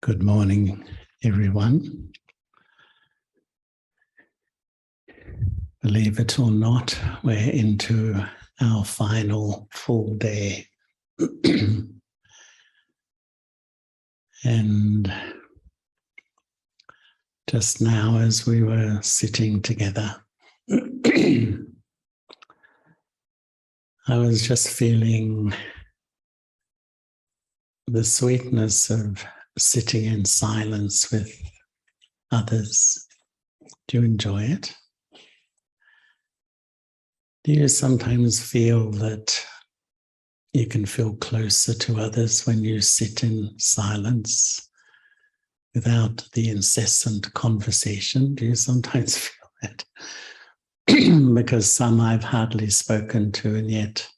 Good morning, everyone. Believe it or not, we're into our final full day. And just now, as we were sitting together, I was just feeling the sweetness of sitting in silence with others. Do you enjoy it? Do you sometimes feel that you can feel closer to others when you sit in silence without the incessant conversation? Do you sometimes feel that? Because some I've hardly spoken to, and yet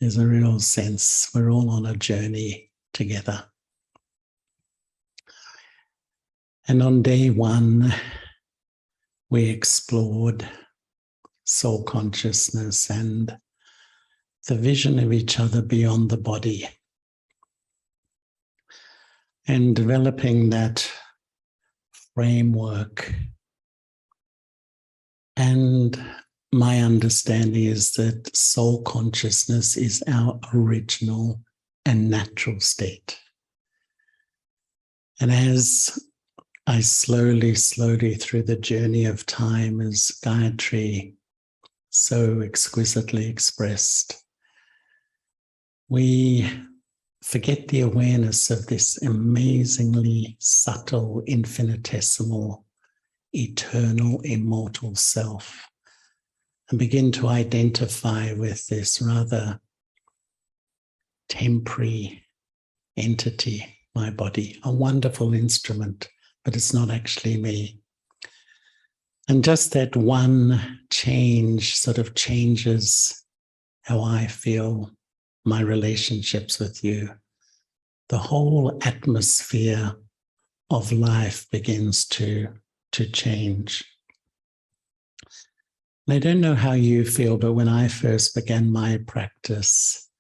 there's a real sense we're all on a journey together. And on day one, we explored soul consciousness and the vision of each other beyond the body, and developing that framework. And my understanding is that soul consciousness is our original and natural state. And as I slowly through the journey of time, as Gayatri so exquisitely expressed, we forget the awareness of this amazingly subtle, infinitesimal, eternal, immortal self, and begin to identify with this rather temporary entity, my body, a wonderful instrument, but it's not actually me. And just that one change sort of changes how I feel, my relationships with you. The whole atmosphere of life begins to change. And I don't know how you feel, but when I first began my practice,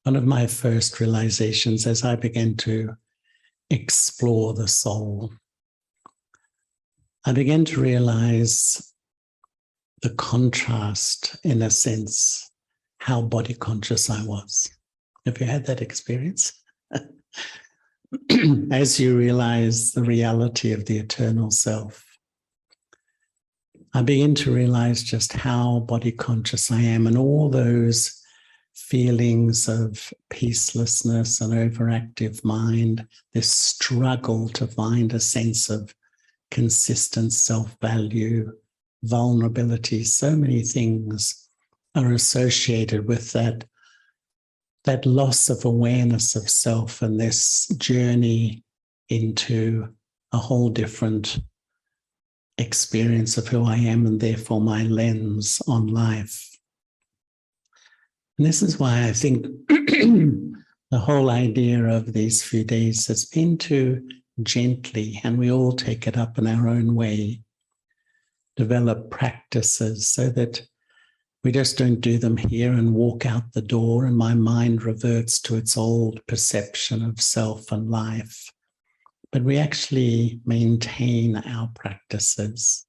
one of my first realizations as I began to explore the soul, I began to realize the contrast, in a sense, how body conscious I was. Have you had that experience? As you realize the reality of the eternal self, I begin to realize just how body conscious I am, and all those feelings of peacelessness and overactive mind, this struggle to find a sense of consistent self-value, vulnerability, so many things are associated with that loss of awareness of self and this journey into a whole different experience of who I am, and therefore my lens on life. And this is why I think the whole idea of these few days has been to gently, and we all take it up in our own way, develop practices so that we just don't do them here and walk out the door and my mind reverts to its old perception of self and life, but we actually maintain our practices.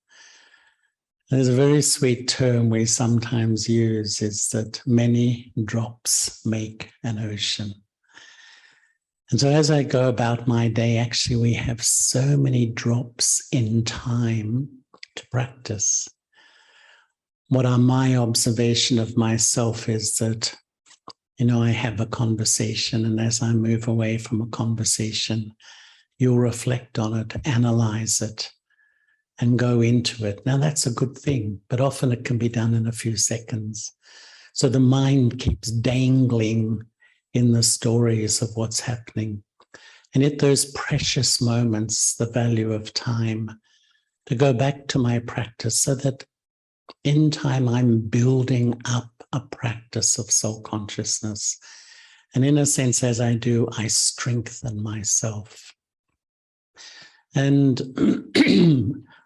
There's a very sweet term we sometimes use, is that many drops make an ocean. And so as I go about my day, actually we have so many drops in time to practice. What are my observation of myself is that, I have a conversation, and as I move away from a conversation, you'll reflect on it, analyze it, and go into it. Now that's a good thing, but often it can be done in a few seconds. So the mind keeps dangling in the stories of what's happening. And at those precious moments, the value of time, to go back to my practice so that in time I'm building up a practice of soul consciousness. And in a sense, as I do, I strengthen myself. And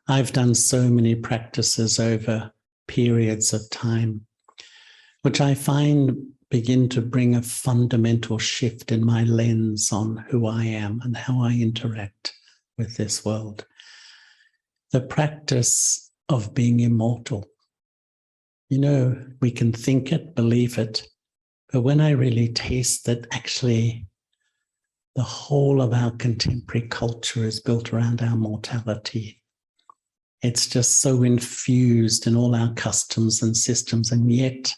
I've done so many practices over periods of time, which I find begin to bring a fundamental shift in my lens on who I am and how I interact with this world. The practice of being immortal. You know, we can think it, believe it, but when I really taste that actually the whole of our contemporary culture is built around our mortality. It's just so infused in all our customs and systems, and yet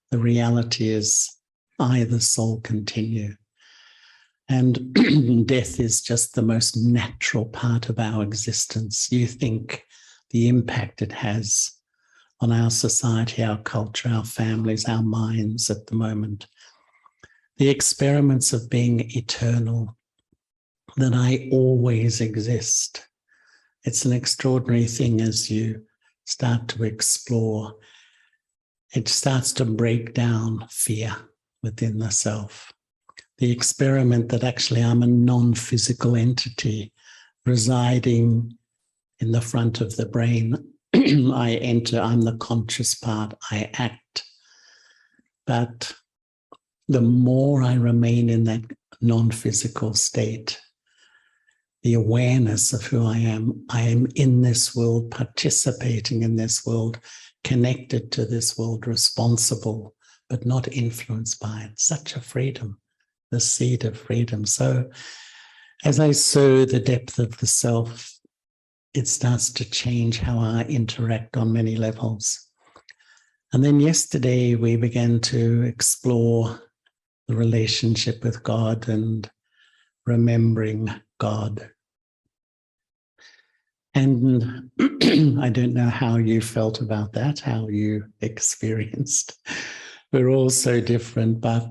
the reality is I, the soul, continue. And death is just the most natural part of our existence. You think the impact it has on our society, our culture, our families, our minds at the moment. The experiments of being eternal, that I always exist. It's an extraordinary thing as you start to explore. It starts to break down fear within the self. The experiment that actually I'm a non-physical entity residing in the front of the brain. I enter, I'm the conscious part, I act. But the more I remain in that non-physical state, the awareness of who I am in this world, participating in this world, connected to this world, responsible, but not influenced by it. Such a freedom, the seed of freedom. So as I sow the depth of the self, it starts to change how I interact on many levels. And then yesterday we began to explore the relationship with God and remembering God. And I don't know how you felt about that, how you experienced. We're all so different, but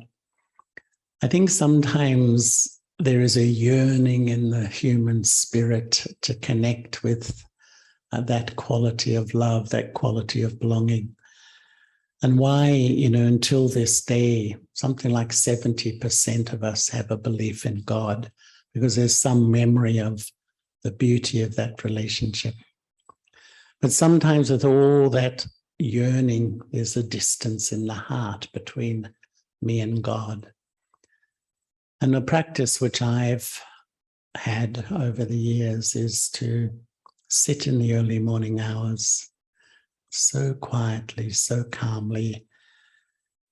I think sometimes there is a yearning in the human spirit to connect with that quality of love, that quality of belonging. And why, until this day, something like 70% of us have a belief in God, because there's some memory of the beauty of that relationship. But sometimes with all that yearning, there's a distance in the heart between me and God. And the practice which I've had over the years is to sit in the early morning hours so quietly, so calmly,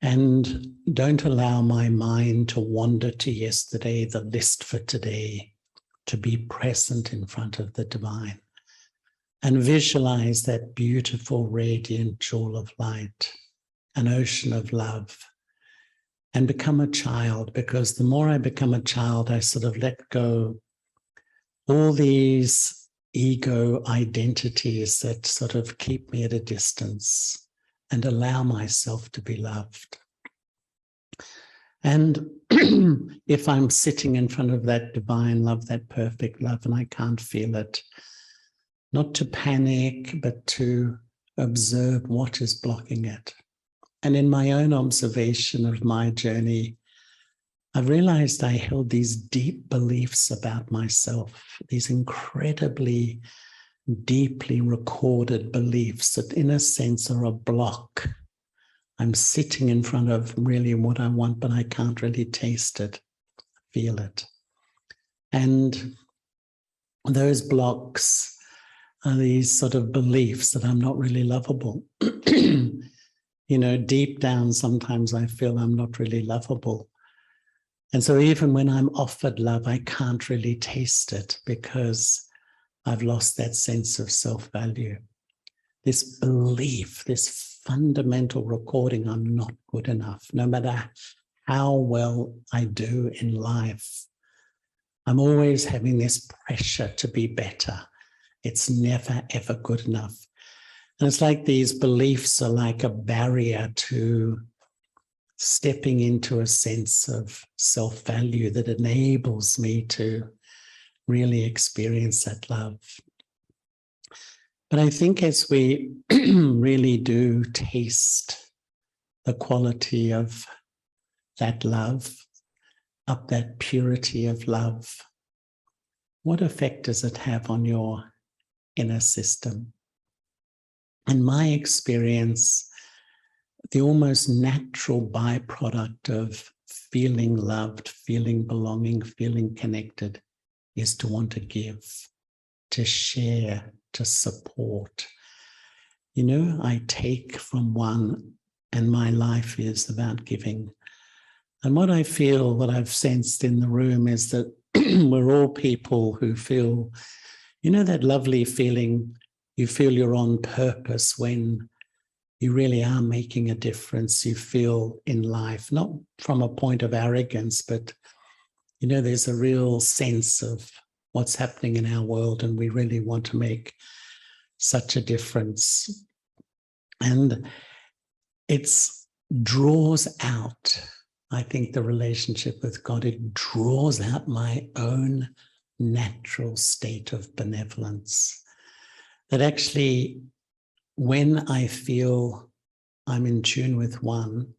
and don't allow my mind to wander to yesterday, the list for today, to be present in front of the divine and visualize that beautiful, radiant jewel of light, an ocean of love, and become a child, because the more I become a child, I sort of let go all these ego identities that sort of keep me at a distance and allow myself to be loved. And if I'm sitting in front of that divine love, that perfect love, and I can't feel it, not to panic, but to observe what is blocking it. And in my own observation of my journey, I've realized I held these deep beliefs about myself, these incredibly deeply recorded beliefs that in a sense are a block. I'm sitting in front of really what I want, but I can't really taste it, feel it. And those blocks are these sort of beliefs that I'm not really lovable. Deep down, sometimes I feel I'm not really lovable. And so even when I'm offered love, I can't really taste it because I've lost that sense of self-value. This belief, this fundamental recording, I'm not good enough, no matter how well I do in life. I'm always having this pressure to be better. It's never, ever good enough. And it's like these beliefs are like a barrier to stepping into a sense of self-value that enables me to really experience that love. But I think as we really do taste the quality of that love, up that purity of love, what effect does it have on your inner system? In my experience, the almost natural byproduct of feeling loved, feeling belonging, feeling connected is to want to give, to share, to support. You know, I take from one, and my life is about giving. And what I feel, what I've sensed in the room is that we're all people who feel, you know, that lovely feeling, you feel you're on purpose when you really are making a difference. You feel in life, not from a point of arrogance, but, you know, there's a real sense of what's happening in our world, and we really want to make such a difference. And it draws out, I think, the relationship with God, it draws out my own natural state of benevolence. That actually, when I feel I'm in tune with one,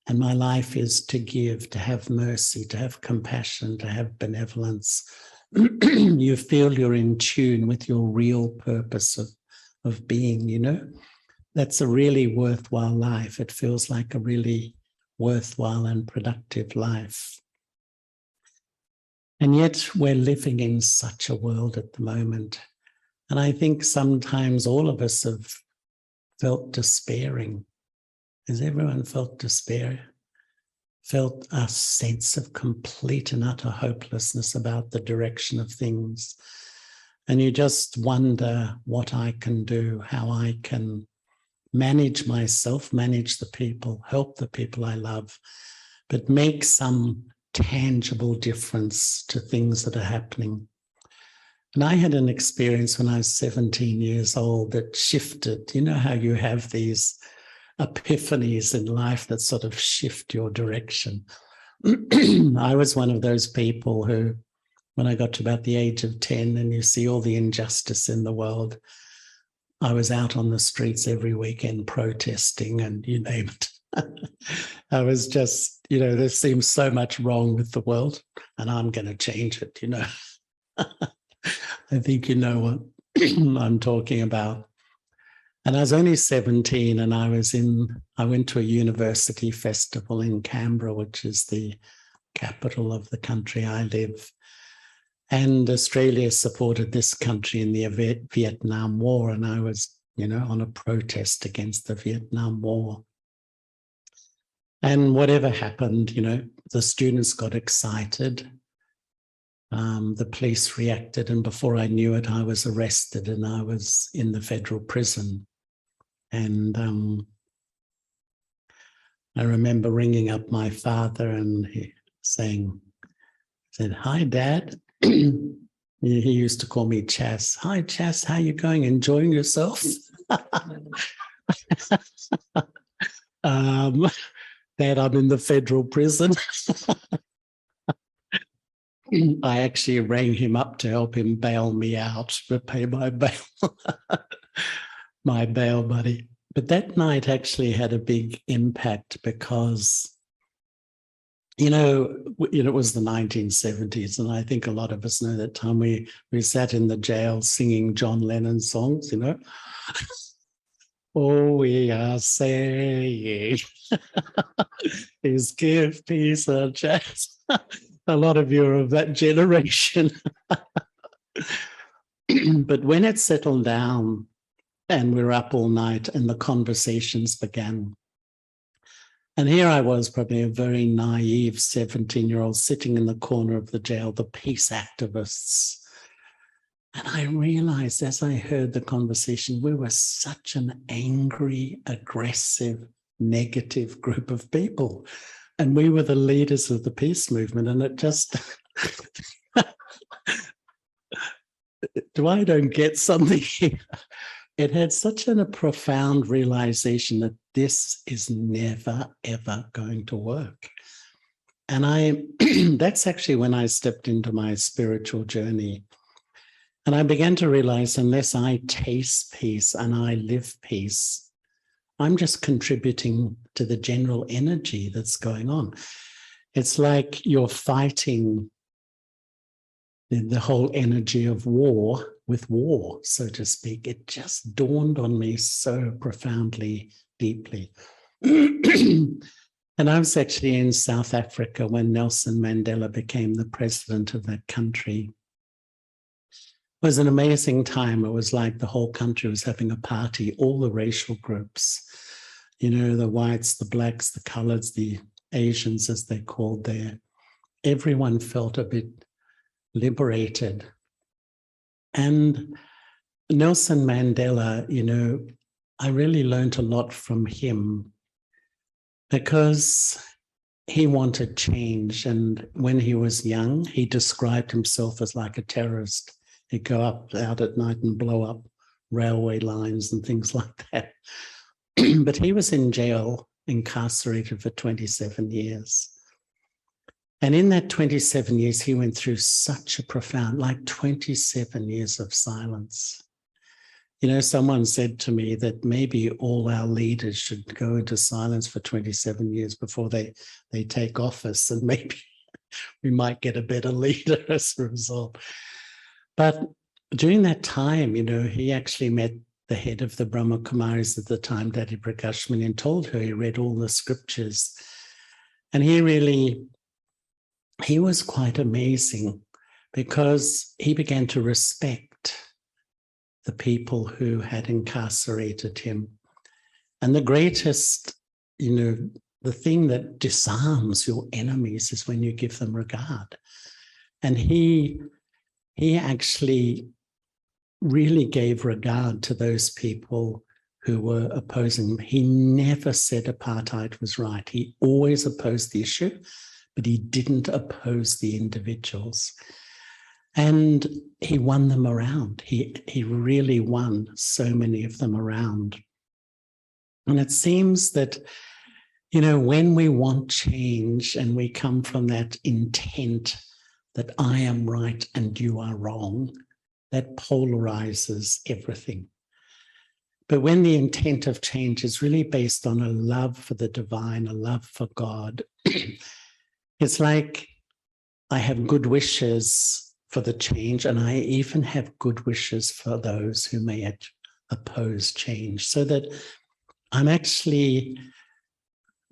and my life is to give, to have mercy, to have compassion, to have benevolence, you feel you're in tune with your real purpose of being, you know. That's a really worthwhile life. It feels like a really worthwhile and productive life. And yet we're living in such a world at the moment. And I think sometimes all of us have felt despairing. Has everyone felt despair? Felt a sense of complete and utter hopelessness about the direction of things. And you just wonder what I can do, how I can manage myself, manage the people, help the people I love, but make some tangible difference to things that are happening. And I had an experience when I was 17 years old that shifted. You know how you have these epiphanies in life that sort of shift your direction. I was one of those people who, when I got to about the age of 10 and you see all the injustice in the world, I was out on the streets every weekend protesting, and you name it. I was just, you know, there seems so much wrong with the world and I'm going to change it, you know. I think you know what I'm talking about. And I was only 17, and I went to a university festival in Canberra, which is the capital of the country I live. And Australia supported this country in the Vietnam War, and I was, you know, on a protest against the Vietnam War. And whatever happened, you know, the students got excited. The police reacted, and before I knew it, I was arrested and I was in the federal prison. And I remember ringing up my father and he said, "Hi, Dad." He used to call me Chas. "Hi, Chas, how you going? Enjoying yourself?" Dad, I'm in the federal prison. I actually rang him up to help him bail me out, to pay my bail, my bail money. But that night actually had a big impact because, you know, it was the 1970s, and I think a lot of us know that time we sat in the jail singing John Lennon songs, you know. All we are saying is give peace a chance. A lot of you are of that generation. But when it settled down and we were up all night and the conversations began, and here I was, probably a very naive 17-year-old sitting in the corner of the jail, the peace activists. And I realized as I heard the conversation, we were such an angry, aggressive, negative group of people. And we were the leaders of the peace movement. And it just, I don't get something here. It had such a profound realization that this is never, ever going to work. And that's actually when I stepped into my spiritual journey. And I began to realize unless I taste peace and I live peace, I'm just contributing to the general energy that's going on. It's like you're fighting the whole energy of war with war, so to speak. It just dawned on me so profoundly, deeply. And I was actually in South Africa when Nelson Mandela became the president of that country. It was an amazing time. It was like the whole country was having a party, all the racial groups, the whites, the blacks, the coloreds, the Asians, as they're called there. Everyone felt a bit liberated. And Nelson Mandela, I really learned a lot from him because he wanted change. And when he was young, he described himself as like a terrorist. He'd go out at night and blow up railway lines and things like that. But he was in jail, incarcerated for 27 years. And in that 27 years, he went through such a profound, like 27 years of silence. Someone said to me that maybe all our leaders should go into silence for 27 years before they take office, and maybe we might get a better leader as a result. But during that time, he actually met the head of the Brahma Kumaris at the time, Dadi Prakashmani, and told her he read all the scriptures. And he was quite amazing because he began to respect the people who had incarcerated him. And the greatest, the thing that disarms your enemies is when you give them regard. And he actually really gave regard to those people who were opposing him. He never said apartheid was right. He always opposed the issue, but he didn't oppose the individuals. And he won them around. He really won so many of them around. And it seems that, when we want change and we come from that intent that I am right and you are wrong, that polarizes everything. But when the intent of change is really based on a love for the divine, a love for God, it's like I have good wishes for the change, and I even have good wishes for those who may oppose change, so that I'm actually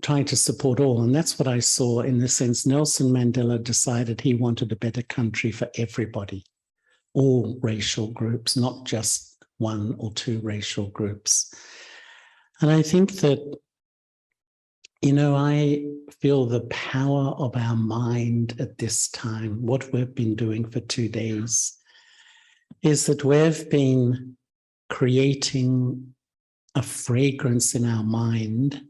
trying to support all. And that's what I saw in the sense Nelson Mandela decided he wanted a better country for everybody, all racial groups, not just one or two racial groups. And I think that, I feel the power of our mind at this time, what we've been doing for 2 days, is that we've been creating a fragrance in our mind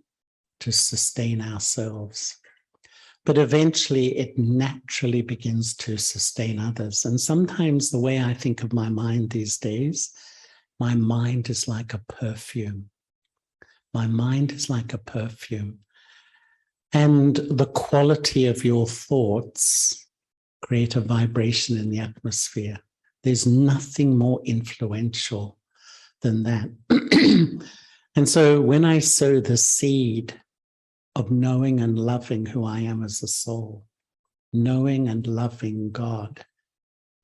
to sustain ourselves. But eventually it naturally begins to sustain others. And sometimes the way I think of my mind these days, my mind is like a perfume. My mind is like a perfume. And the quality of your thoughts create a vibration in the atmosphere. There's nothing more influential than that. And so when I sow the seed of knowing and loving who I am as a soul, knowing and loving God,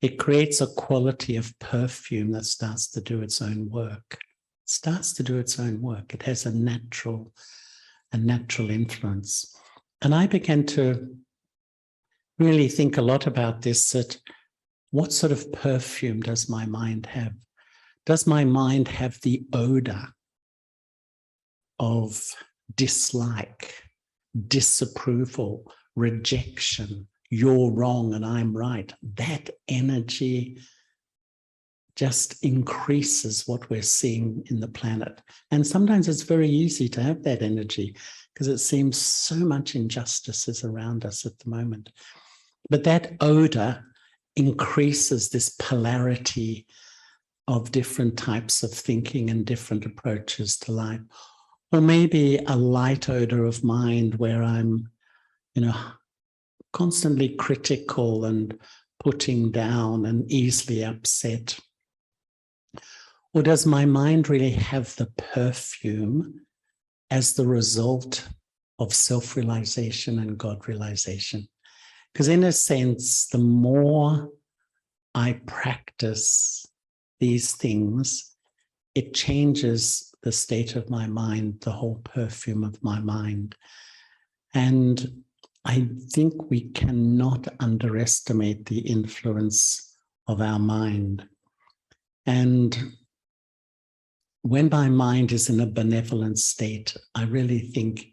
it creates a quality of perfume that starts to do its own work. It starts to do its own work. It has a natural influence. And I began to really think a lot about this, that what sort of perfume does my mind have? Does my mind have the odor of dislike, disapproval, rejection, you're wrong and I'm right? That energy just increases what we're seeing in the planet. And sometimes it's very easy to have that energy because it seems so much injustice is around us at the moment. But that odor increases this polarity of different types of thinking and different approaches to life. Or maybe a light odor of mind where I'm, constantly critical and putting down and easily upset. Or does my mind really have the perfume as the result of self-realization and God-realization? Because in a sense, the more I practice these things, it changes the state of my mind, the whole perfume of my mind. And I think we cannot underestimate the influence of our mind. And when my mind is in a benevolent state, I really think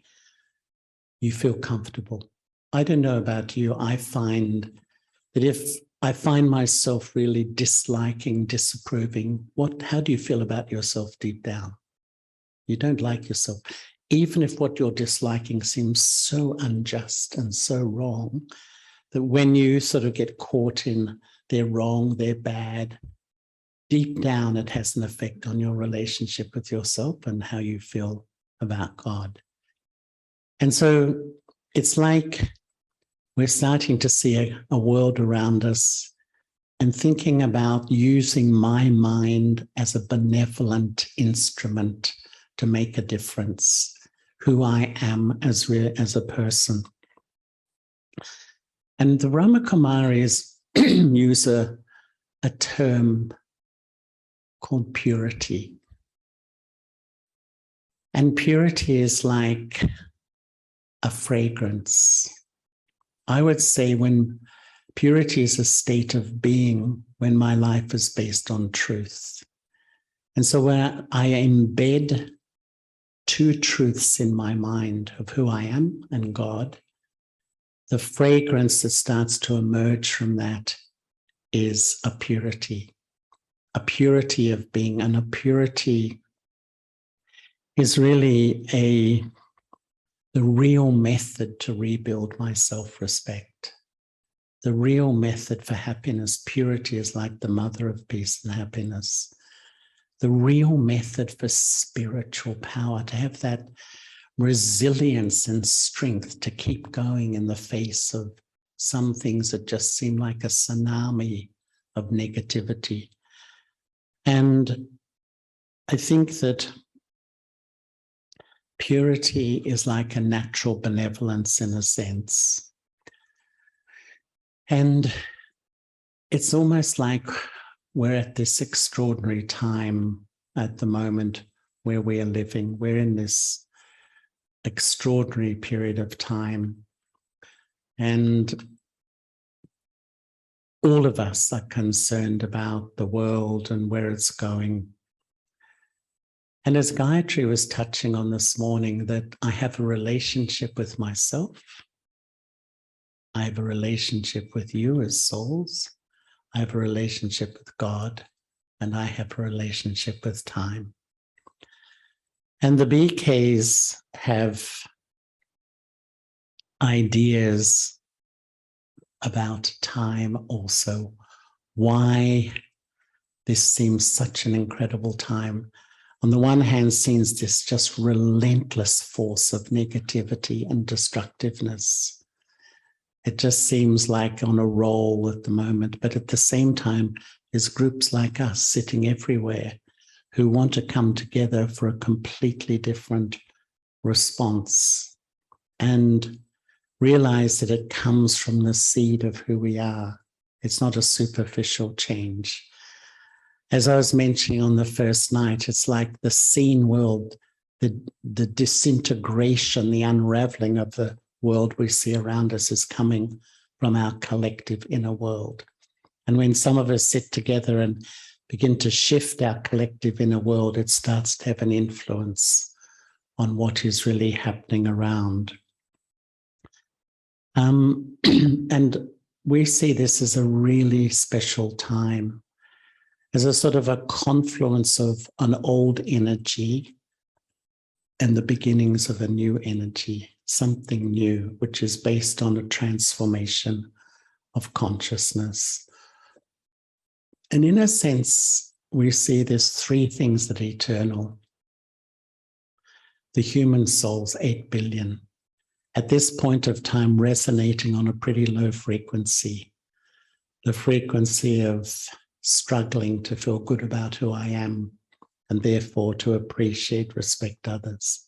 you feel comfortable. I don't know about you. I find that if I find myself really disliking, disapproving, how do you feel about yourself deep down? You don't like yourself. Even if what you're disliking seems so unjust and so wrong, that when you sort of get caught in they're wrong, they're bad, deep down it has an effect on your relationship with yourself and how you feel about God. And so it's like we're starting to see a world around us and thinking about using my mind as a benevolent instrument to make a difference, who I am as a person. And the Brahma Kumaris use a term called purity. And purity is like a fragrance. I would say when purity is a state of being, when my life is based on truth. And so when I embed two truths in my mind of who I am and God, the fragrance that starts to emerge from that is a purity of being. And a purity is really the real method to rebuild my self-respect. The real method for happiness. Purity is like the mother of peace and happiness. The real method for spiritual power, to have that resilience and strength to keep going in the face of some things that just seem like a tsunami of negativity. And I think that purity is like a natural benevolence in a sense. And it's almost like we're at this extraordinary time at the moment where we are living. We're in this extraordinary period of time. And all of us are concerned about the world and where it's going. And as Gayatri was touching on this morning, that I have a relationship with myself. I have a relationship with you as souls. I have a relationship with God, and I have a relationship with time. And the BKs have ideas about time also, why this seems such an incredible time. On the one hand, seems this just relentless force of negativity and destructiveness. It just seems like on a roll at the moment, but at the same time, there's groups like us sitting everywhere who want to come together for a completely different response and realize that it comes from the seed of who we are. It's not a superficial change. As I was mentioning on the first night, it's like the seen world, the disintegration, the unraveling of the world we see around us is coming from our collective inner world. And when some of us sit together and begin to shift our collective inner world, it starts to have an influence on what is really happening around. And we see this as a really special time, as a sort of a confluence of an old energy and the beginnings of a new energy, something new, which is based on a transformation of consciousness. And in a sense, we see there's three things that are eternal. The human soul's 8 billion. At this point of time, resonating on a pretty low frequency, the frequency of struggling to feel good about who I am and therefore to appreciate, respect others.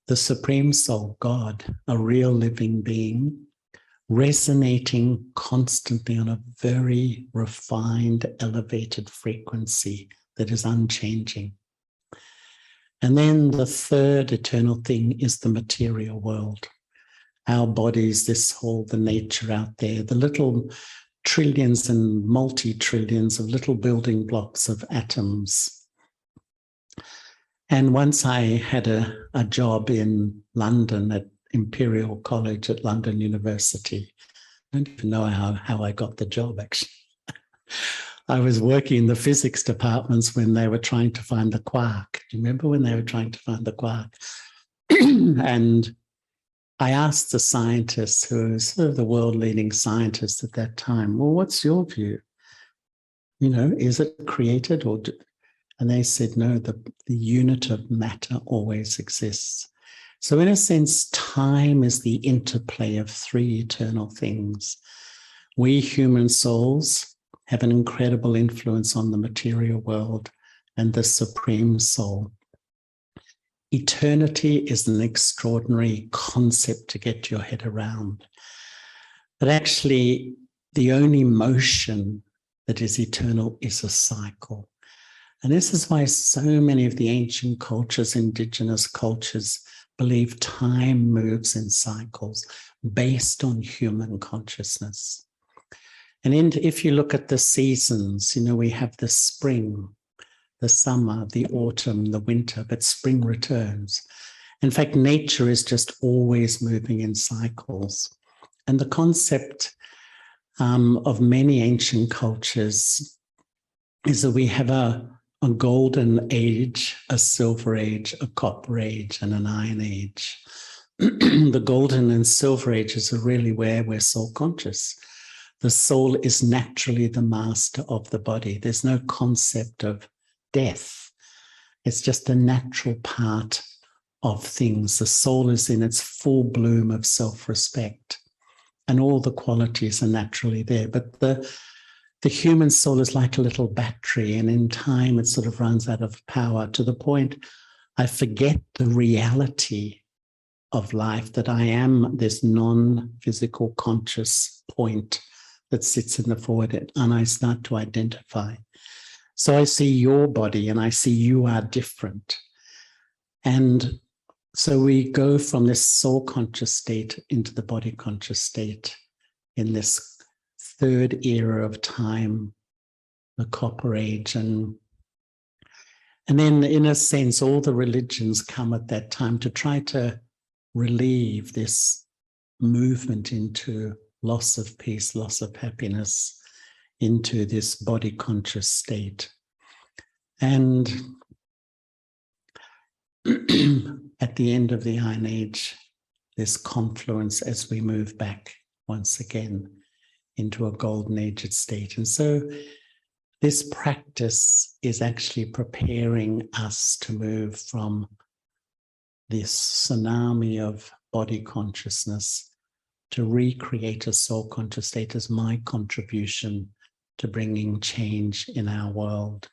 The Supreme Soul, God, a real living being, resonating constantly on a very refined, elevated frequency that is unchanging. And then the third eternal thing is the material world. Our bodies, the nature out there, the little trillions and multi-trillions of little building blocks of atoms. And once I had a job in London at Imperial College at London University. I don't even know how I got the job, actually. I was working in the physics departments when they were trying to find the quark. Do you remember when they were trying to find the quark? And I asked the scientists, who was sort of the world-leading scientists at that time, well, what's your view? Is it created or... And they said, no, the unit of matter always exists. So in a sense, time is the interplay of three eternal things. We human souls have an incredible influence on the material world and the supreme soul. Eternity is an extraordinary concept to get your head around. But actually, the only motion that is eternal is a cycle. And this is why so many of the ancient cultures, indigenous cultures, believe time moves in cycles based on human consciousness. And if you look at the seasons, we have the spring, the summer, the autumn, the winter, but spring returns. In fact, nature is just always moving in cycles. And the concept of many ancient cultures is that we have a golden age, a silver age, a copper age, and an iron age. The golden and silver ages are really where we're soul conscious. The soul is naturally the master of the body. There's no concept of death. It's just a natural part of things. The soul is in its full bloom of self-respect, and all the qualities are naturally there. But the human soul is like a little battery, and in time it sort of runs out of power to the point I forget the reality of life, that I am this non-physical conscious point that sits in the void, and I start to identify. So I see your body and I see you are different. And so we go from this soul conscious state into the body conscious state in this third era of time, the copper age. And then in a sense, all the religions come at that time to try to relieve this movement into loss of peace, loss of happiness, into this body conscious state. And at the end of the Iron Age, this confluence as we move back once again into a golden age state. And so this practice is actually preparing us to move from this tsunami of body consciousness to recreate a soul conscious state as my contribution to bringing change in our world.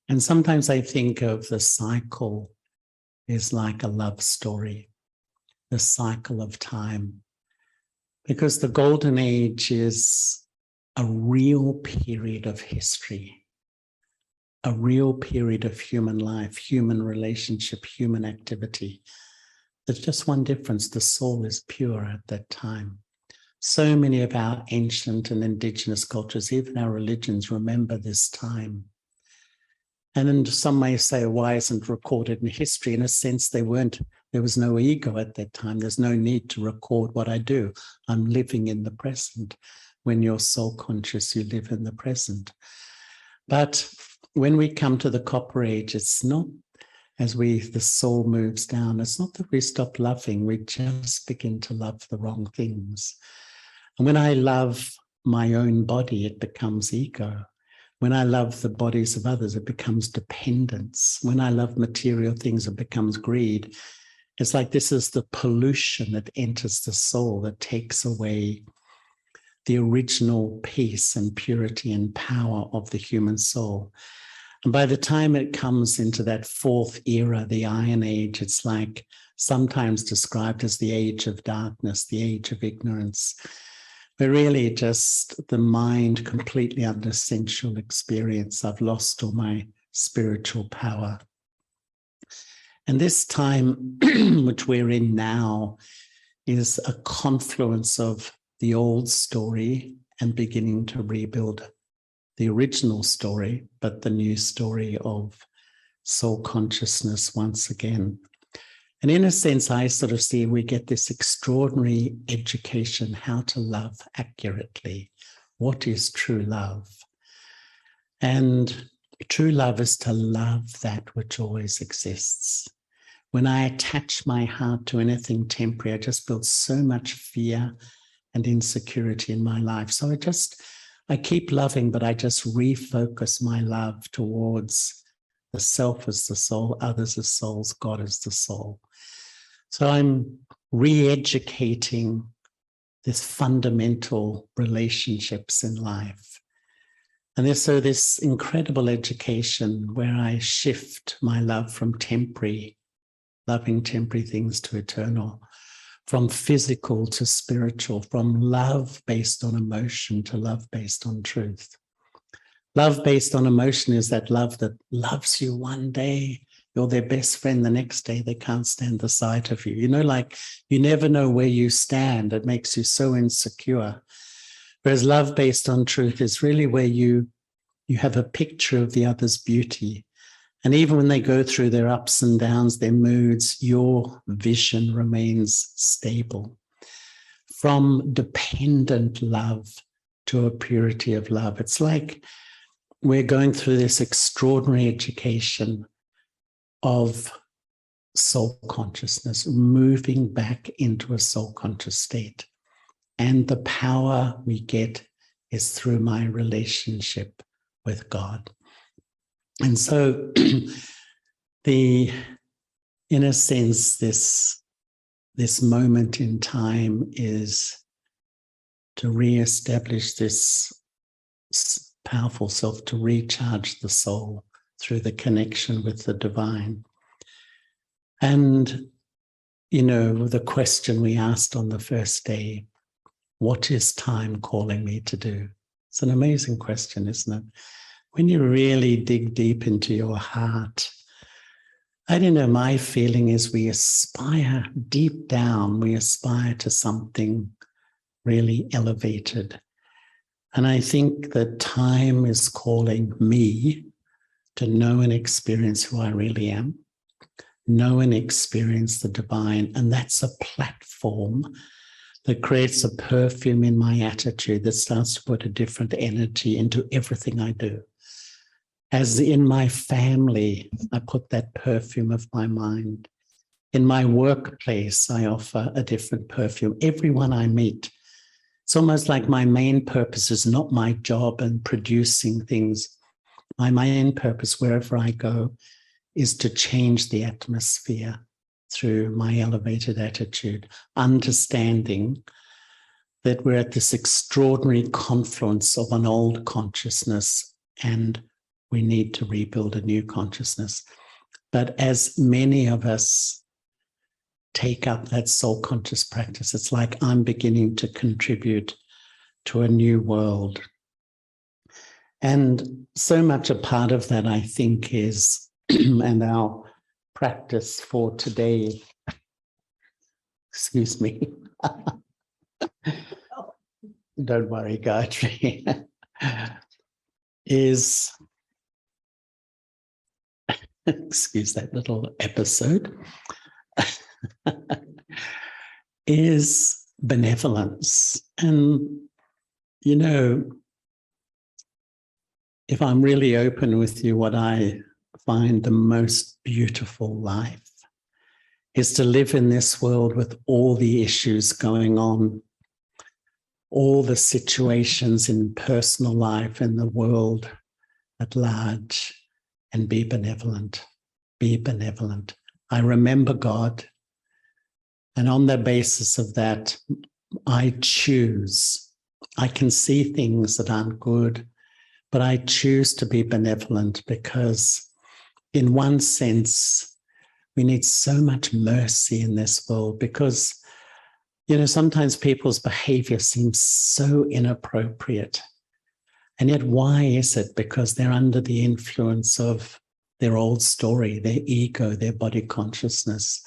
And sometimes I think of the cycle is like a love story, the cycle of time, because the golden age is a real period of history, a real period of human life, human relationship, human activity. There's just one difference: the soul is pure at that time. So many of our ancient and indigenous cultures, even our religions, remember this time. And then some may say, why isn't it recorded in history? In a sense, there was no ego at that time. There's no need to record what I do. I'm living in the present. When you're soul conscious, you live in the present. But when we come to the copper age, it's not, as the soul moves down, it's not that we stop loving, we just begin to love the wrong things. And when I love my own body, it becomes ego. When I love the bodies of others, it becomes dependence. When I love material things, it becomes greed. It's like this is the pollution that enters the soul that takes away the original peace and purity and power of the human soul. And by the time it comes into that fourth era, the Iron Age, it's like sometimes described as the age of darkness, the age of ignorance. We're really just the mind completely under sensual experience. I've lost all my spiritual power. And this time, which we're in now, is a confluence of the old story and beginning to rebuild the original story, but the new story of soul consciousness once again. And in a sense, I sort of see we get this extraordinary education, how to love accurately. What is true love? And true love is to love that which always exists. When I attach my heart to anything temporary, I just build so much fear and insecurity in my life. So I keep loving, but I just refocus my love towards the self as the soul, others as souls, God as the soul. So I'm re-educating this fundamental relationships in life. And there's so this incredible education where I shift my love from temporary, loving temporary things to eternal, from physical to spiritual, from love based on emotion to love based on truth. Love based on emotion is that love that loves you one day, you're their best friend, the next day they can't stand the sight of you. You know, like you never know where you stand. It makes you so insecure. Whereas love based on truth is really where you have a picture of the other's beauty. And even when they go through their ups and downs, their moods, your vision remains stable. From dependent love to a purity of love. It's like we're going through this extraordinary education of soul consciousness, moving back into a soul conscious state. And the power we get is through my relationship with God. And so in a sense, this moment in time is to reestablish this powerful self, to recharge the soul through the connection with the divine. And, you know, the question we asked on the first day, what is time calling me to do? It's an amazing question, isn't it? When you really dig deep into your heart, I don't know, my feeling is we aspire deep down, we aspire to something really elevated. And I think that time is calling me to know and experience who I really am, know and experience the divine. And that's a platform that creates a perfume in my attitude that starts to put a different energy into everything I do. As in my family, I put that perfume of my mind. In my workplace, I offer a different perfume. Everyone I meet, it's almost like my main purpose is not my job and producing things. My main purpose, wherever I go, is to change the atmosphere through my elevated attitude, understanding that we're at this extraordinary confluence of an old consciousness and we need to rebuild a new consciousness. But as many of us take up that soul conscious practice, it's like I'm beginning to contribute to a new world. And so much a part of that, I think, is, and our practice for today, excuse me, don't worry, Gayatri, is, excuse that little episode, is benevolence. And, you know, if I'm really open with you, what I find the most beautiful life is to live in this world with all the issues going on, all the situations in personal life and the world at large, and be benevolent, be benevolent. I remember God, and on the basis of that, I choose. I can see things that aren't good, but I choose to be benevolent because in one sense, we need so much mercy in this world because Sometimes people's behavior seems so inappropriate. And yet, why is it? Because they're under the influence of their old story, their ego, their body consciousness.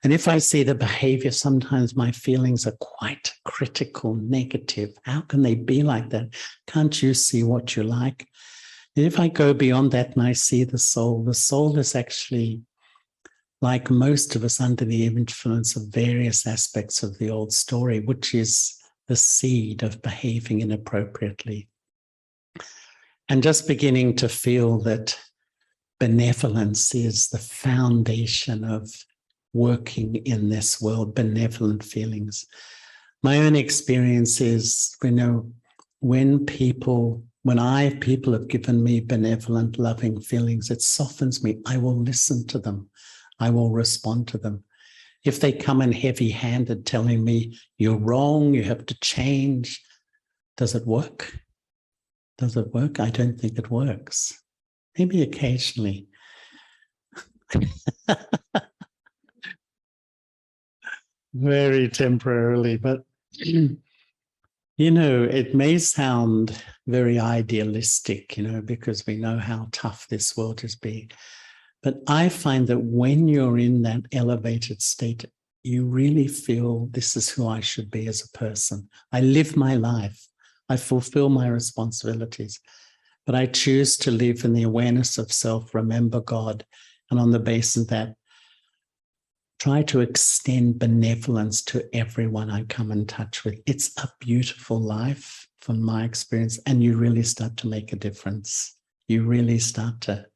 And if I see the behavior, sometimes my feelings are quite critical, negative. How can they be like that? Can't you see what you like? And if I go beyond that and I see the soul is actually, like most of us, under the influence of various aspects of the old story, which is the seed of behaving inappropriately. And just beginning to feel that benevolence is the foundation of working in this world, benevolent feelings. My own experience is, when people have given me benevolent, loving feelings, it softens me. I will listen to them. I will respond to them. If they come in heavy-handed telling me, you're wrong, you have to change, does it work? Does it work? I don't think it works. Maybe occasionally. Very temporarily, but it may sound very idealistic, because we know how tough this world has been. But I find that when you're in that elevated state, you really feel this is who I should be as a person. I live my life. I fulfill my responsibilities. But I choose to live in the awareness of self, remember God, and on the basis of that, try to extend benevolence to everyone I come in touch with. It's a beautiful life from my experience, and you really start to make a difference. You really start to.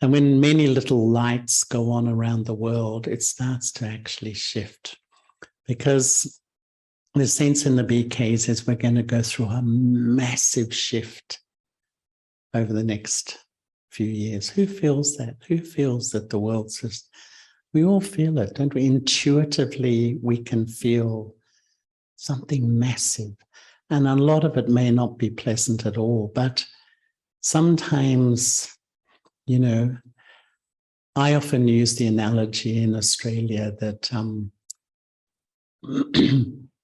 And when many little lights go on around the world, it starts to actually shift. Because the sense in the BKs is we're going to go through a massive shift over the next few years. Who feels that? Who feels that the world's just... We all feel it, don't we? Intuitively, we can feel something massive. And a lot of it may not be pleasant at all, but sometimes, I often use the analogy in Australia that,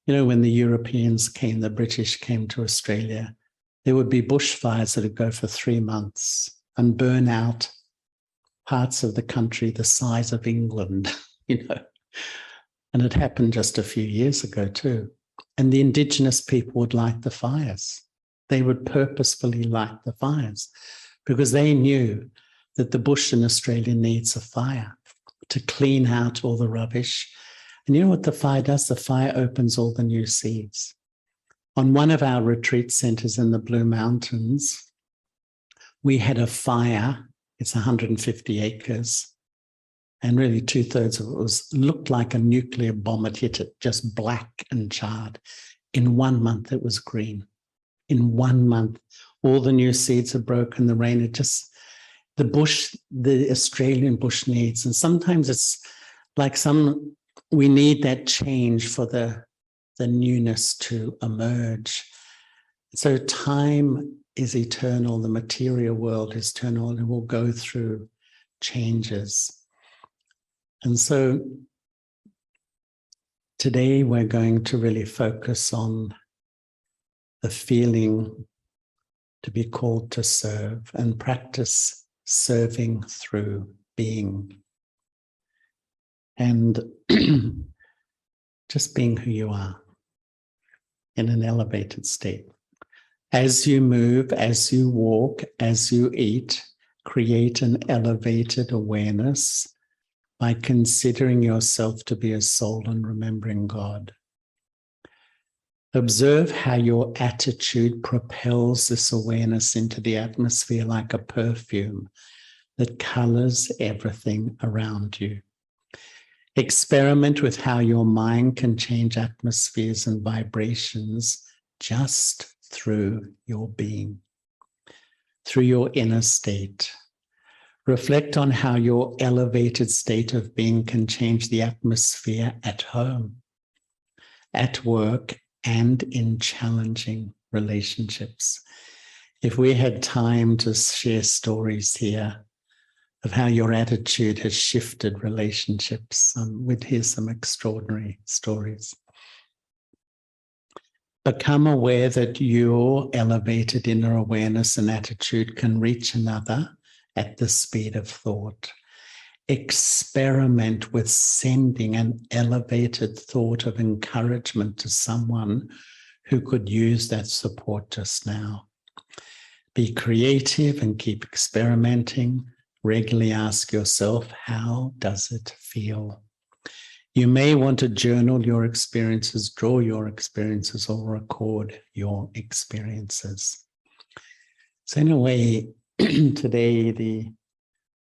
when the Europeans came, the British came to Australia, there would be bushfires that would go for 3 months and burn out parts of the country the size of England, And it happened just a few years ago too. And the indigenous people would light the fires. They would purposefully light the fires because they knew that the bush in Australia needs a fire to clean out all the rubbish. And you know what the fire does? The fire opens all the new seeds. On one of our retreat centers in the Blue Mountains, we had a fire. It's 150 acres. And really 2/3 of it looked like a nuclear bomb had hit it, just black and charred. In 1 month, it was green. In 1 month, all the new seeds are broken, the rain, the bush, the Australian bush needs. And sometimes it's like we need that change for the newness to emerge. So time is eternal, the material world is eternal, and will go through changes. And so today we're going to really focus on the feeling to be called to serve and practice serving through being. And just being who you are in an elevated state. As you move, as you walk, as you eat, create an elevated awareness by considering yourself to be a soul and remembering God. Observe how your attitude propels this awareness into the atmosphere like a perfume that colors everything around you. Experiment with how your mind can change atmospheres and vibrations just through your being, through your inner state. Reflect on how your elevated state of being can change the atmosphere at home, at work, and in challenging relationships. If we had time to share stories here, of how your attitude has shifted relationships. We'd hear some extraordinary stories. Become aware that your elevated inner awareness and attitude can reach another at the speed of thought. Experiment with sending an elevated thought of encouragement to someone who could use that support just now. Be creative and keep experimenting. Regularly ask yourself, how does it feel? You may want to journal your experiences, draw your experiences, or record your experiences. So in a way, today, the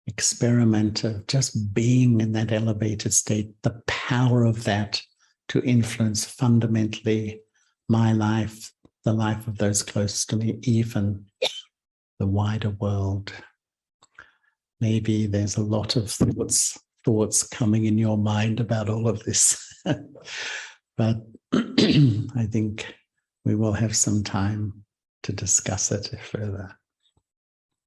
experiment of just being in that elevated state, the power of that to influence fundamentally my life, the life of those close to me, even the wider world. Maybe there's a lot of thoughts coming in your mind about all of this. But I think we will have some time to discuss it further.